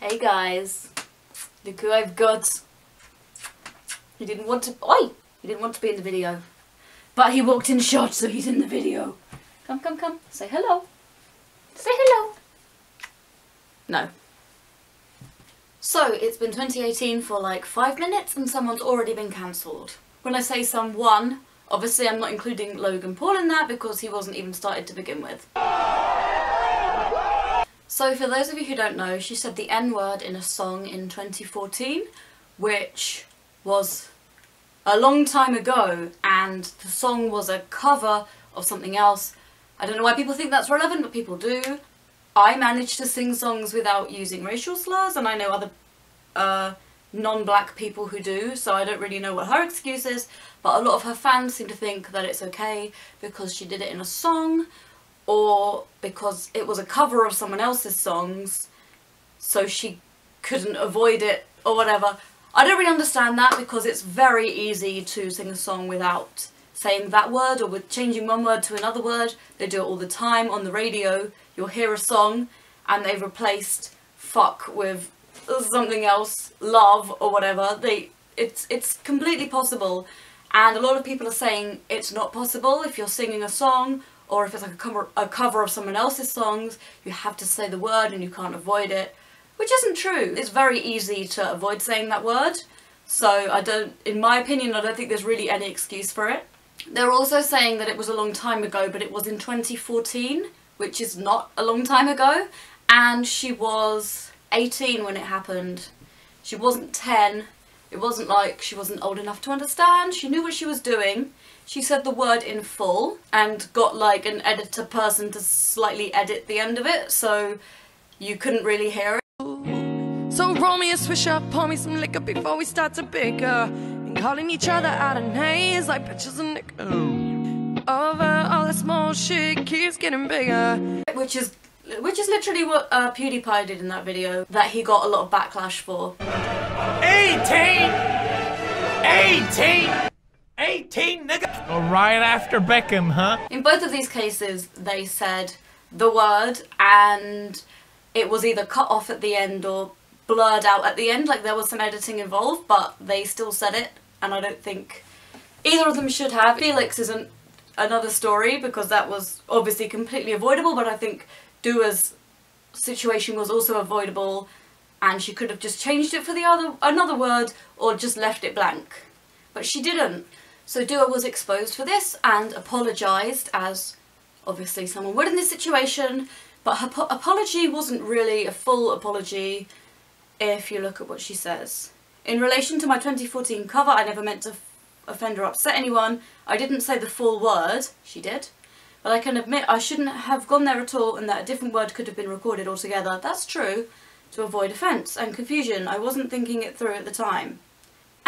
Hey guys, look who I've got. He didn't want to. Oi! He didn't want to be in the video, but he walked in shot, so he's in the video. Come, come, come. Say hello. Say hello. No. So it's been 2018 for like 5 minutes, and someone's already been cancelled. When I say someone, obviously I'm not including Logan Paul in that because he wasn't even started to begin with. So for those of you who don't know, she said the N-word in a song in 2014, which was a long time ago, and the song was a cover of something else. I don't know why people think that's relevant, but people do. I managed to sing songs without using racial slurs, and I know other non-black people who do, so I don't really know what her excuse is, but a lot of her fans seem to think that it's okay because she did it in a song, or because it was a cover of someone else's songs, so she couldn't avoid it, or whatever. I don't really understand that, because it's very easy to sing a song without saying that word, or with changing one word to another word. They do it all the time on the radio. You'll hear a song, and they've replaced fuck with something else, love, or whatever. It's completely possible, and a lot of people are saying it's not possible if you're singing a song, or if it's like a cover of someone else's songs, you have to say the word and you can't avoid it, which isn't true. It's very easy to avoid saying that word, so in my opinion, I don't think there's really any excuse for it. They're also saying that it was a long time ago, but it was in 2014, which is not a long time ago, and she was 18 when it happened. She wasn't 10. It wasn't like she wasn't old enough to understand. She knew what she was doing. She said the word in full and got like an editor person to slightly edit the end of it, so you couldn't really hear it. So roll me a swisher, pour me some liquor before we start to bicker, and calling each other out of names like bitches and niggas. Over all the small shit keeps getting bigger. Which is literally what PewDiePie did in that video, that he got a lot of backlash for. 18, nigga! Oh, right after Beckham, huh? In both of these cases, they said the word, and it was either cut off at the end or blurred out at the end, like there was some editing involved, but they still said it, and I don't think either of them should have. Felix isn't another story, because that was obviously completely avoidable, but I think Dua's situation was also avoidable, and she could have just changed it for another word, or just left it blank. But she didn't. So Dua was exposed for this and apologised, as obviously someone would in this situation, but her apology wasn't really a full apology if you look at what she says. In relation to my 2014 cover, I never meant to offend or upset anyone. I didn't say the full word. She did. But I can admit I shouldn't have gone there at all, and that a different word could have been recorded altogether. That's true, to avoid offence and confusion. I wasn't thinking it through at the time.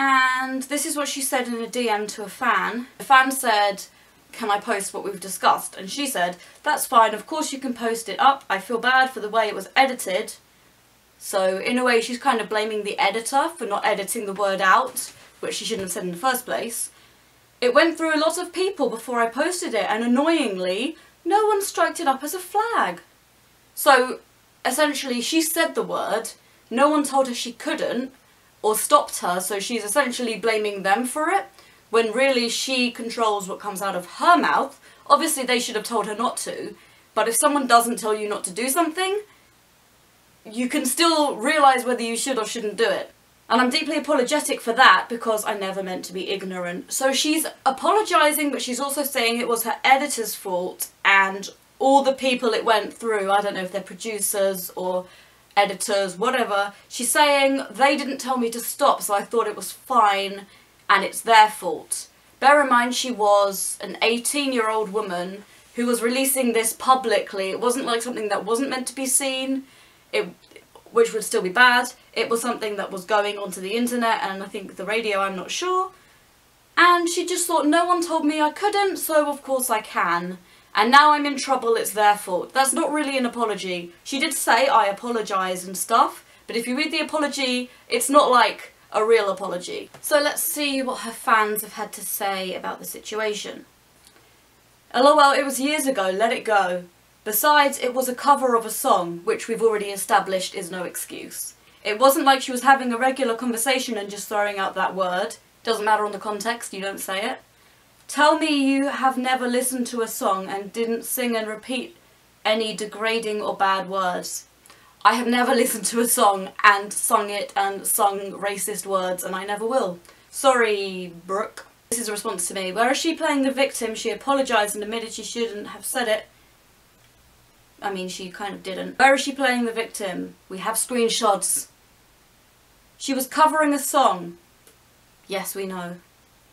And this is what she said in a DM to a fan. The fan said, "Can I post what we've discussed?" And she said, "That's fine, of course you can post it up. I feel bad for the way it was edited." So in a way she's kind of blaming the editor for not editing the word out, which she shouldn't have said in the first place. It went through a lot of people before I posted it, and annoyingly, no one striked it up as a flag. So essentially she said the word, no one told her she couldn't, or stopped her, so she's essentially blaming them for it, when really she controls what comes out of her mouth. Obviously they should have told her not to, but if someone doesn't tell you not to do something, you can still realise whether you should or shouldn't do it. And I'm deeply apologetic for that, because I never meant to be ignorant. So she's apologising, but she's also saying it was her editor's fault, and all the people it went through, I don't know if they're producers or editors, whatever, she's saying they didn't tell me to stop, so I thought it was fine, and it's their fault. Bear in mind, she was an 18-year-old woman who was releasing this publicly. It wasn't like something that wasn't meant to be seen, which would still be bad. It was something that was going onto the internet, and I think the radio, I'm not sure. And she just thought, no one told me I couldn't, so of course I can. And now I'm in trouble, it's their fault. That's not really an apology. She did say I apologise and stuff, but if you read the apology, it's not like a real apology. So let's see what her fans have had to say about the situation. LOL, it was years ago, let it go. Besides, it was a cover of a song, which we've already established is no excuse. It wasn't like she was having a regular conversation and just throwing out that word. Doesn't matter on the context, you don't say it. Tell me you have never listened to a song and didn't sing and repeat any degrading or bad words. I have never listened to a song and sung it and sung racist words, and I never will. Sorry, Brooke. This is a response to me. Whereas she playing the victim, she apologised and admitted she shouldn't have said it. I mean, she kind of didn't. Where is she playing the victim? We have screenshots. She was covering a song. Yes, we know.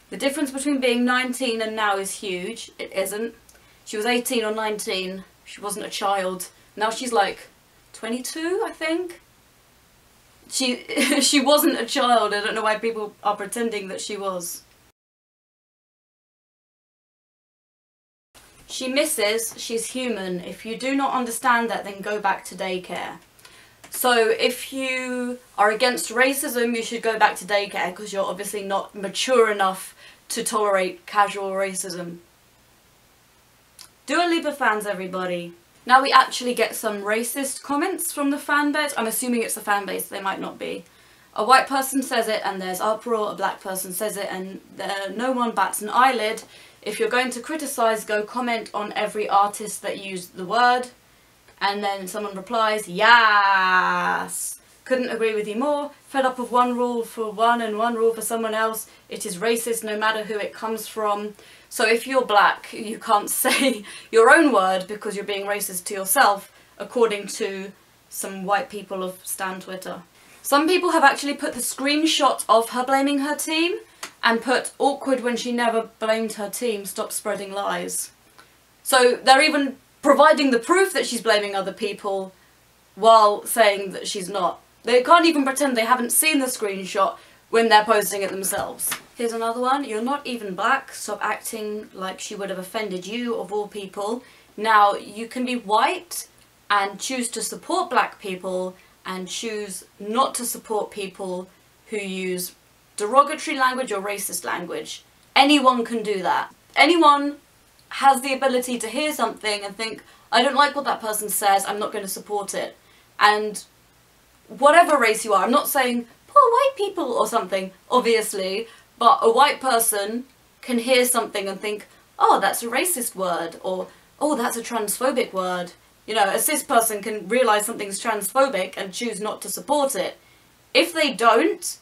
The difference between being 19 and now is huge. It isn't. She was 18 or 19. She wasn't a child. Now she's like 22, I think. She wasn't a child. I don't know why people are pretending that she was. She misses, she's human. If you do not understand that, then go back to daycare. So if you are against racism, you should go back to daycare because you're obviously not mature enough to tolerate casual racism. Dua Lipa fans, everybody. Now we actually get some racist comments from the fan base. I'm assuming it's the fan base, they might not be. A white person says it and there's uproar, a black person says it and no one bats an eyelid. If you're going to criticise, go comment on every artist that used the word. And then someone replies, yes! Couldn't agree with you more. Fed up of one rule for one and one rule for someone else. It is racist no matter who it comes from. So if you're black, you can't say your own word because you're being racist to yourself, according to some white people of Stan Twitter. Some people have actually put the screenshot of her blaming her team and put awkward when she never blamed her team, stop spreading lies. So they're even providing the proof that she's blaming other people while saying that she's not. They can't even pretend they haven't seen the screenshot when they're posting it themselves. Here's another one. You're not even black. Stop acting like she would have offended you, of all people. Now, you can be white and choose to support black people and choose not to support people who use derogatory language or racist language. Anyone can do that. Anyone has the ability to hear something and think, I don't like what that person says, I'm not going to support it. And whatever race you are, I'm not saying poor white people or something, obviously, but a white person can hear something and think, oh, that's a racist word, or oh, that's a transphobic word. You know, a cis person can realise something's transphobic and choose not to support it. If they don't,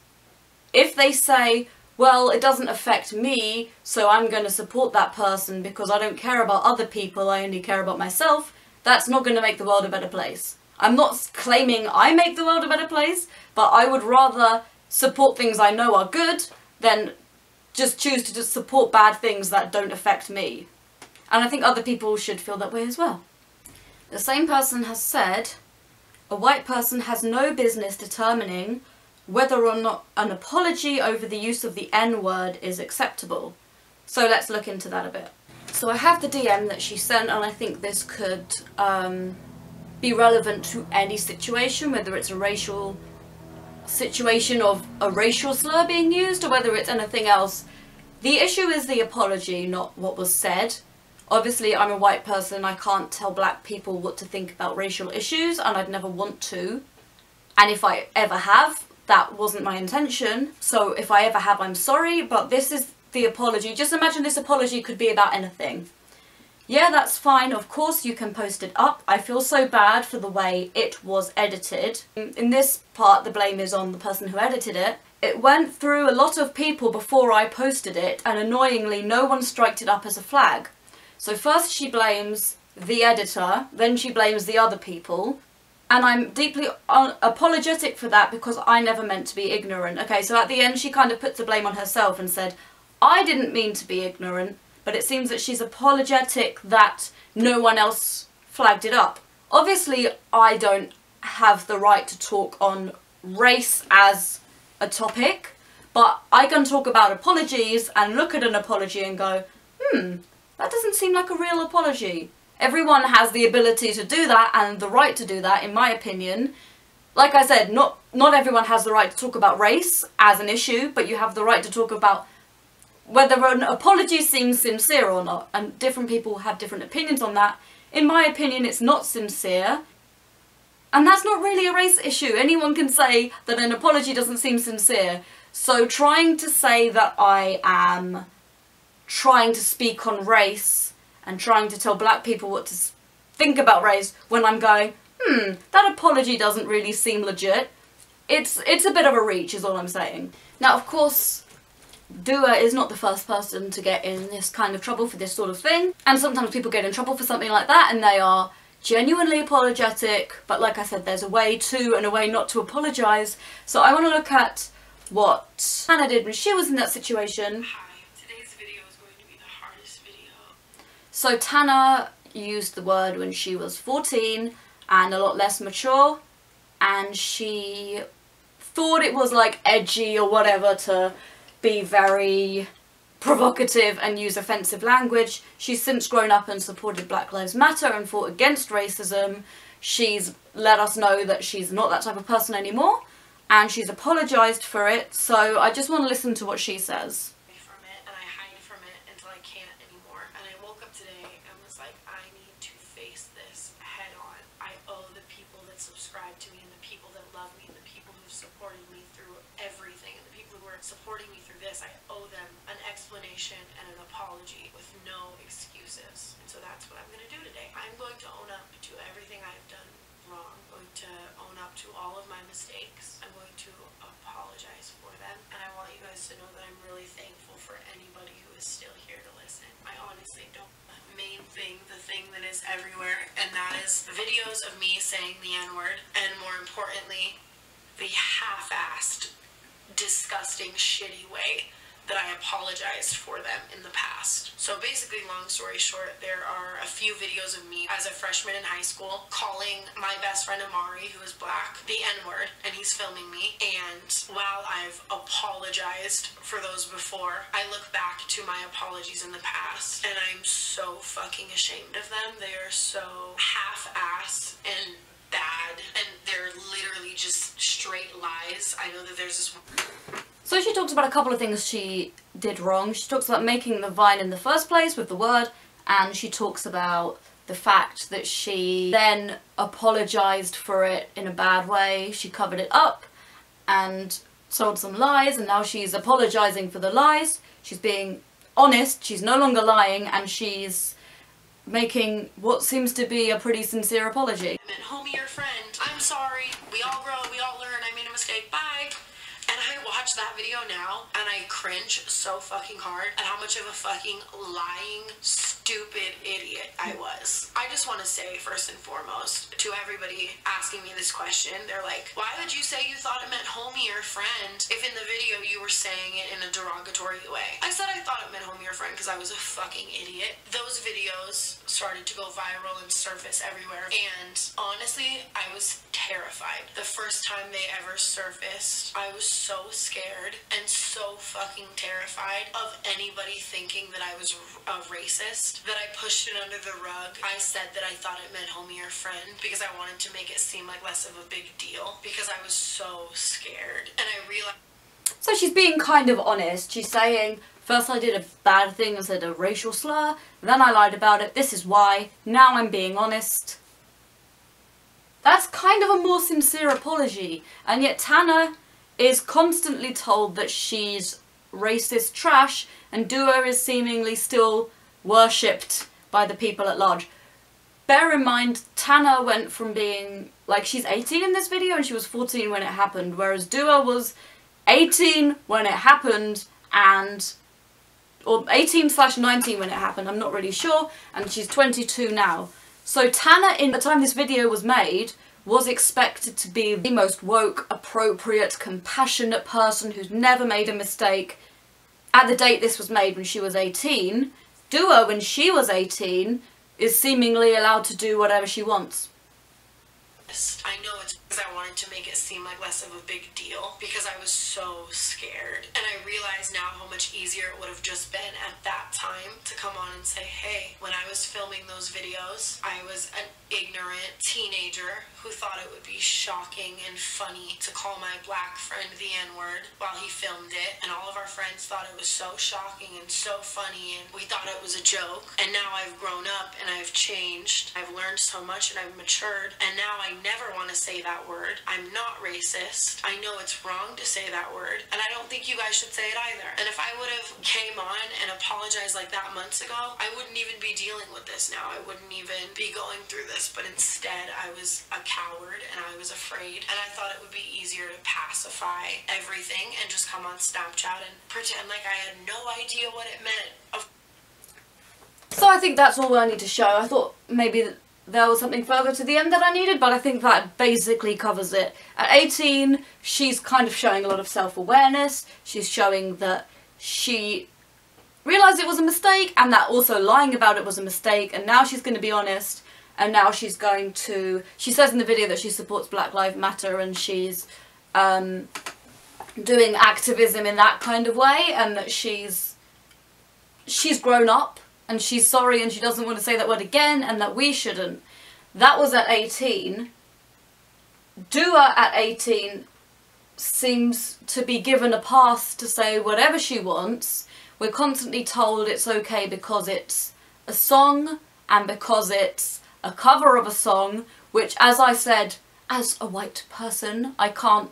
if they say, well, it doesn't affect me, so I'm going to support that person because I don't care about other people, I only care about myself, that's not going to make the world a better place. I'm not claiming I make the world a better place, but I would rather support things I know are good than just choose to just support bad things that don't affect me. And I think other people should feel that way as well. The same person has said, a white person has no business determining whether or not an apology over the use of the N-word is acceptable. So let's look into that a bit. So I have the DM that she sent, and I think this could be relevant to any situation, whether it's a racial situation of a racial slur being used or whether it's anything else. The issue is the apology, not what was said. Obviously, I'm a white person, I can't tell black people what to think about racial issues, and I'd never want to. And if I ever have, that wasn't my intention. So if I ever have, I'm sorry, but this is the apology. Just imagine this apology could be about anything. Yeah, that's fine, of course you can post it up. I feel so bad for the way it was edited. In this part, the blame is on the person who edited it. It went through a lot of people before I posted it, and annoyingly, no one striked it up as a flag. So first she blames the editor, then she blames the other people, and I'm deeply apologetic for that because I never meant to be ignorant. Okay, so at the end she kind of puts the blame on herself and said, I didn't mean to be ignorant, but it seems that she's apologetic that no one else flagged it up. Obviously, I don't have the right to talk on race as a topic, but I can talk about apologies and look at an apology and go, that doesn't seem like a real apology. Everyone has the ability to do that and the right to do that, in my opinion. Like I said, not everyone has the right to talk about race as an issue, but you have the right to talk about whether an apology seems sincere or not, and different people have different opinions on that. In my opinion, it's not sincere, And that's not really a race issue. Anyone can say that an apology doesn't seem sincere. So trying to say that I am trying to speak on race and trying to tell black people what to think about race when I'm going, that apology doesn't really seem legit. It's a bit of a reach is all I'm saying. Now of course, Dua is not the first person to get in this kind of trouble for this sort of thing. And sometimes people get in trouble for something like that and they are genuinely apologetic, but like I said, there's a way to and a way not to apologise. So I want to look at what Hannah did when she was in that situation. Hi, today's video is going to be the hardest video. So Tana used the word when she was 14 and a lot less mature, and she thought it was like edgy or whatever to be very provocative and use offensive language. She's since grown up and supported Black Lives Matter and fought against racism. She's let us know that she's not that type of person anymore, and she's apologised for it, so I just want to listen to what she says. From it, and I hide from it until I can't anymore. And I woke up today and was like, I need to face this head on. I owe the people that subscribe to me and the people that love me and the people who've supported me through everything and the people who are supporting me through this, I owe them an explanation and an apology with no excuses. And so that's what I'm going to do today. I'm going to own up to everything I've done wrong. I'm going to own up to all of my mistakes. I'm going to apologize for them, and I want you guys to know that I'm really thankful for anybody who is still here to listen. I honestly don't. The main thing, the thing that is everywhere, and that is videos of me saying the N-word, and more importantly, the half-assed, disgusting, shitty way that I apologized for them in the past. So basically, long story short, there are a few videos of me as a freshman in high school calling my best friend Amari, who is black, the N-word, and he's filming me. And while I've apologized for those before, I look back to my apologies in the past and I'm so fucking ashamed of them. They are so half-assed and bad, and they're literally just straight lies. I know that there's this one. So she talks about a couple of things she did wrong. She talks about making the vine in the first place with the word, and she talks about the fact that she then apologised for it in a bad way. She covered it up and told some lies, and now she's apologising for the lies. She's being honest, she's no longer lying, and she's making what seems to be a pretty sincere apology. I meant, homie or friend, I'm sorry, we all grow, we all learn, I made a mistake, bye. And I watch that video now and I cringe so fucking hard at how much of a fucking lying, stupid idiot I was. I just want to say, first and foremost, to everybody asking me this question, they're like, why would you say you thought it meant homie or friend if in the video you were saying it in a derogatory way? I said I thought it meant homie or friend because I was a fucking idiot. Those videos started to go viral and surface everywhere, and honestly, I was terrified. The first time they ever surfaced, I was so scared and so fucking terrified of anybody thinking that I was a racist that I pushed it under the rug. I said that I thought it meant homie or friend because I wanted to make it seem like less of a big deal because I was so scared, and I realized. So she's being kind of honest. She's saying, first I did a bad thing and said a racial slur, then I lied about it, this is why, now I'm being honest. That's kind of a more sincere apology, and yet Tana is constantly told that she's racist trash, and Dua is seemingly still worshipped by the people at large. Bear in mind, Tana went from being, like, she's 18 in this video and she was 14 when it happened, whereas Dua was 18 when it happened, or 18/19 when it happened, I'm not really sure, and she's 22 now. So Tana, in the time this video was made, was expected to be the most woke, appropriate, compassionate person who's never made a mistake. At the date this was made, when she was 18, Dua, when she was 18, is seemingly allowed to do whatever she wants. I know it's because I wanted to make it seem like less of a big deal because I was so scared. And I realize now how much easier it would have just been at that time to come on and say, hey, when I was filming those videos, I was an ignorant teenager who thought it would be shocking and funny to call my black friend the N-word while he filmed it, and all of our friends thought it was so shocking and so funny, and we thought it was a joke. And now I've grown up and I've changed. I've learned so much and I've matured, and now I never want to say that word. I'm not racist. I know it's wrong to say that word, and I don't think you guys should say it either. And if I would have came on and apologized like that months ago, I wouldn't even be dealing with this now. I wouldn't even be going through this, but instead I was a coward and I was afraid, and I thought it would be easier to pacify everything and just come on Snapchat and pretend like I had no idea what it meant. So I think that's all I need to show. I thought maybe there was something further to the end that I needed, but I think that basically covers it. At 18, she's kind of showing a lot of self-awareness. She's showing that she realised it was a mistake, and that also lying about it was a mistake, and now she's going to be honest, and now she's going to... She says in the video that she supports Black Lives Matter, and she's doing activism in that kind of way, and that she's grown up, and she's sorry, and she doesn't want to say that word again, and that we shouldn't. That was at 18. Dua at 18 seems to be given a pass to say whatever she wants. We're constantly told it's okay because it's a song and because it's a cover of a song, which, as I said, as a white person, I can't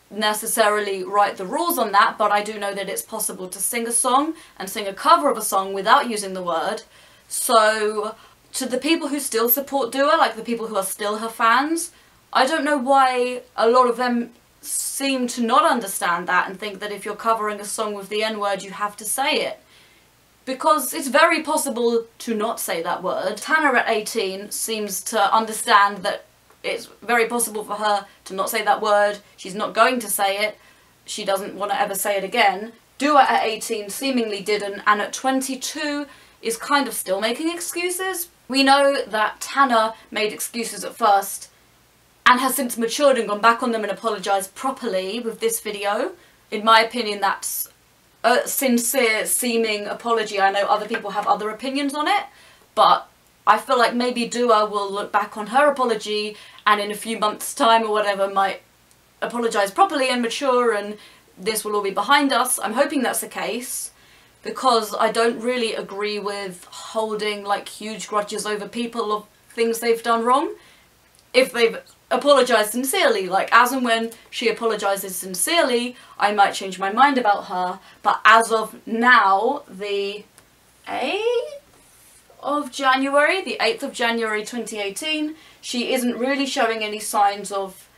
necessarily write the rules on that, but I do know that it's possible to sing a song and sing a cover of a song without using the word. So to the people who still support Dua, like the people who are still her fans, I don't know why a lot of them seem to not understand that and think that if you're covering a song with the N-word you have to say it. Because it's very possible to not say that word. Tana at 18 seems to understand that it's very possible for her to not say that word. She's not going to say it. She doesn't want to ever say it again. Dua at 18 seemingly didn't, and at 22 is kind of still making excuses. We know that Tana made excuses at first and has since matured and gone back on them and apologised properly with this video. In my opinion, that's a sincere seeming apology. I know other people have other opinions on it, but I feel like maybe Dua will look back on her apology and in a few months' time or whatever might apologise properly and mature, and this will all be behind us. I'm hoping that's the case, because I don't really agree with holding like huge grudges over people of things they've done wrong. If they've apologised sincerely, like as and when she apologises sincerely, I might change my mind about her, but as of now, the 8th of January 2018, she isn't really showing any signs of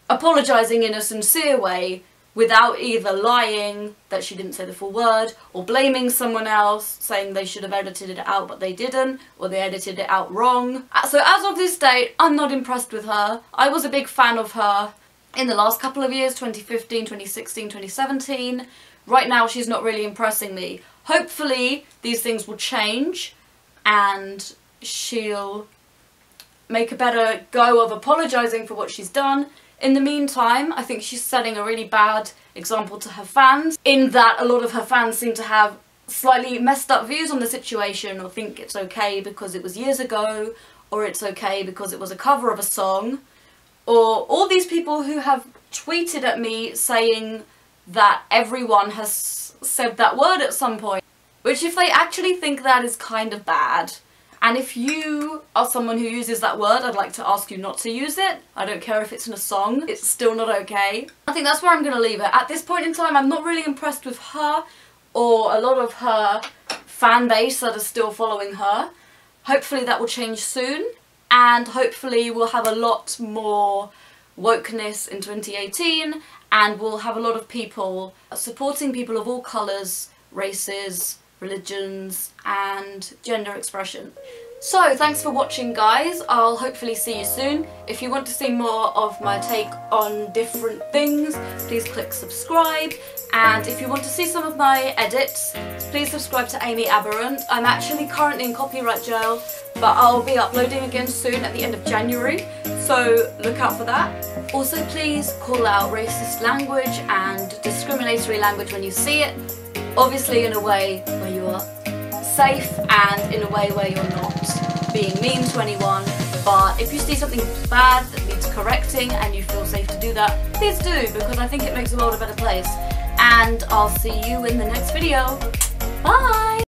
apologising in a sincere way without either lying that she didn't say the full word, or blaming someone else, saying they should have edited it out but they didn't, or they edited it out wrong. So as of this date, I'm not impressed with her. I was a big fan of her in the last couple of years, 2015, 2016, 2017. Right now she's not really impressing me. Hopefully these things will change and she'll make a better go of apologising for what she's done. In the meantime, I think she's setting a really bad example to her fans, in that a lot of her fans seem to have slightly messed up views on the situation, or think it's okay because it was years ago, or it's okay because it was a cover of a song, or all these people who have tweeted at me saying that everyone has said that word at some point, which if they actually think that is kind of bad. And if you are someone who uses that word, I'd like to ask you not to use it. I don't care if it's in a song, it's still not okay. I think that's where I'm going to leave it. At this point in time, I'm not really impressed with her or a lot of her fan base that are still following her. Hopefully that will change soon, and hopefully we'll have a lot more wokeness in 2018, and we'll have a lot of people supporting people of all colours, races, religions and gender expression. So thanks for watching, guys. I'll hopefully see you soon. If you want to see more of my take on different things, please click subscribe, and if you want to see some of my edits, please subscribe to Amy Aberrant. I'm actually currently in copyright jail, but I'll be uploading again soon at the end of January, So look out for that. Also, please call out racist language and discriminatory language when you see it. Obviously in a way where you are safe and in a way where you're not being mean to anyone. But if you see something bad that needs correcting and you feel safe to do that, please do, because I think it makes the world a better place. And I'll see you in the next video. Bye!